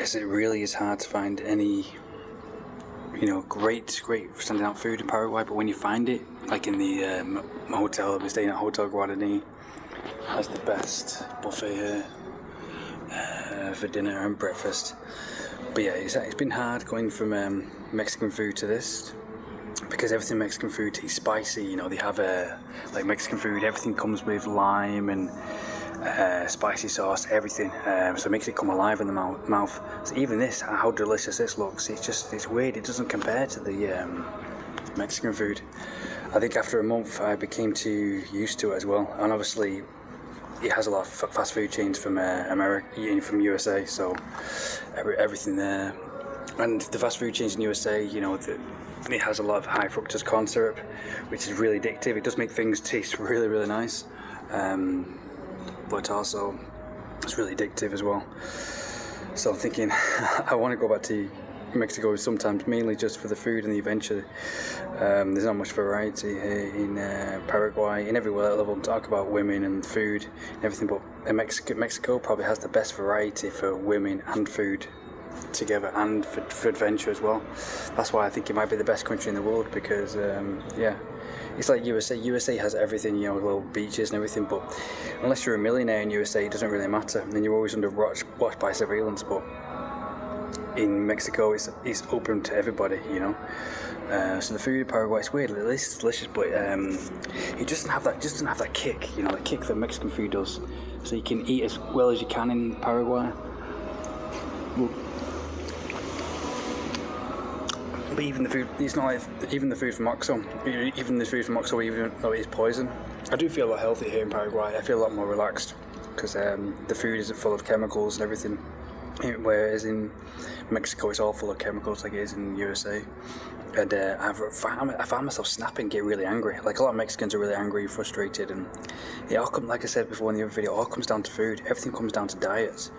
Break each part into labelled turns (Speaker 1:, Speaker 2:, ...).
Speaker 1: Yes, it really is hard to find any, great standing out food in Paraguay, but when you find it, like in the hotel, I've been staying at Hotel Guarani, has the best buffet here for dinner and breakfast. But yeah, it's been hard going from Mexican food to this, because everything Mexican food tastes spicy. They have like Mexican food, everything comes with lime and spicy sauce, everything, so it makes it come alive in the mouth. So even this, how delicious this looks, it's weird, it doesn't compare to the Mexican food. I think after a month I became too used to it as well, and obviously it has a lot of fast food chains from America, from USA, so everything there. And the fast food chains in USA, it has a lot of high fructose corn syrup, which is really addictive. It does make things taste really, really nice, but also it's really addictive as well. So I'm thinking I want to go back to Mexico sometimes, mainly just for the food and the adventure. There's not much variety here in Paraguay. In everywhere level, talk about women and food and everything, but Mexico probably has the best variety for women and food together, and for adventure as well. That's why I think it might be the best country in the world, because it's like USA has everything, little beaches and everything, but unless you're a millionaire in USA, it doesn't really matter, and then you're always under watched by surveillance. But in Mexico, it's open to everybody, so the food in Paraguay is weird. It's delicious, but it doesn't have that kick, the kick that Mexican food does. So you can eat as well as you can in Paraguay. But even the food, it's not like even the food from Oxo, even though it is poison. I do feel a lot healthier here in Paraguay. I feel a lot more relaxed, because the food isn't full of chemicals and everything. Whereas in Mexico, it's all full of chemicals, like it is in USA. And I found myself snapping, get really angry. Like a lot of Mexicans are really angry, frustrated, and it all like I said before in the other video, it all comes down to food. Everything comes down to diets.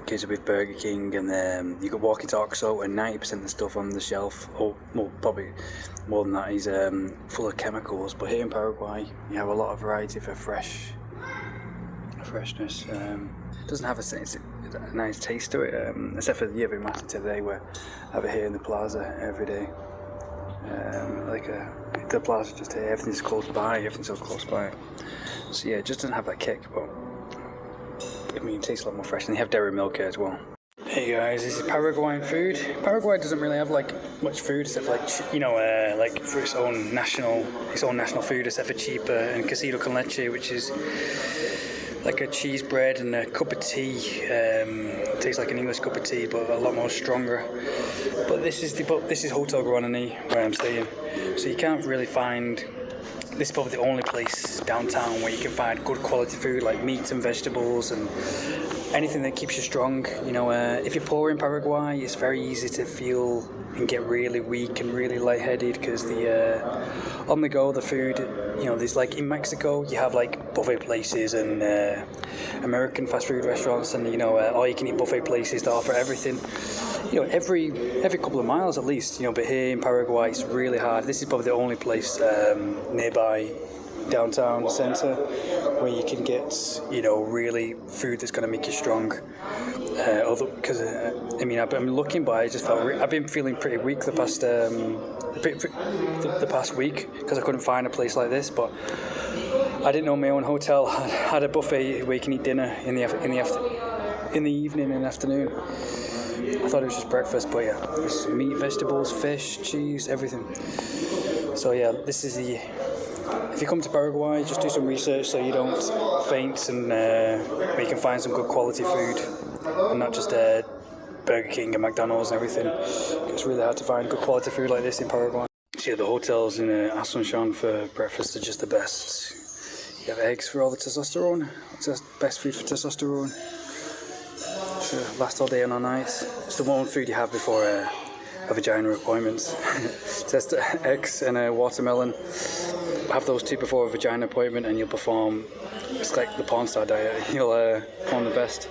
Speaker 1: Kids with Burger King, and you could walk into Oxo and 90% of the stuff on the shelf, or probably more than that, is full of chemicals. But here in Paraguay, you have a lot of variety for freshness. It doesn't have a nice taste to it, except for the yerba mate today, where I have it here in the plaza every day. The plaza just here, everything's close by, everything's so close by. So yeah, it just doesn't have that kick, but it tastes a lot more fresh, and they have dairy milk here as well. Hey guys, this is Paraguayan food. Paraguay doesn't really have much food except for its own national food, except for chipa and quesito con leche, which is like a cheese bread and a cup of tea. Tastes like an English cup of tea, but a lot more stronger. But this is Hotel Guarani, where I'm staying. So you can't really find. This is probably the only place downtown where you can find good quality food, like meat and vegetables and anything that keeps you strong. If you're poor in Paraguay, it's very easy to feel and get really weak and really lightheaded, because on the go, the food, there's like in Mexico, you have like buffet places and American fast food restaurants, and all you can eat buffet places that offer everything. Every couple of miles at least, but here in Paraguay it's really hard. This is probably the only place nearby downtown centre where you can get, really food that's going to make you strong. Because I'm looking, but I just felt I've been feeling pretty weak the past week, because I couldn't find a place like this. But I didn't know my own hotel had a buffet where you can eat dinner in the evening and afternoon. I thought it was just breakfast, but yeah, there's meat, vegetables, fish, cheese, everything. So yeah, this is if you come to Paraguay, just do some research so you don't faint, and where you can find some good quality food, and not just Burger King and McDonald's and everything. It's really hard to find good quality food like this in Paraguay. So yeah, the hotels in Asuncion for breakfast are just the best. You have eggs for all the testosterone. It's the best food for testosterone. Last all day and all night. It's the one food you have before a vagina appointment. Test eggs and a watermelon. Have those two before a vagina appointment, and you'll perform. It's like the porn star diet. You'll perform the best.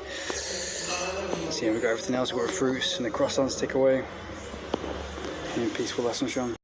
Speaker 1: So yeah, we've got everything else. We've got fruits and the croissants to take away. In peaceful Asuncion.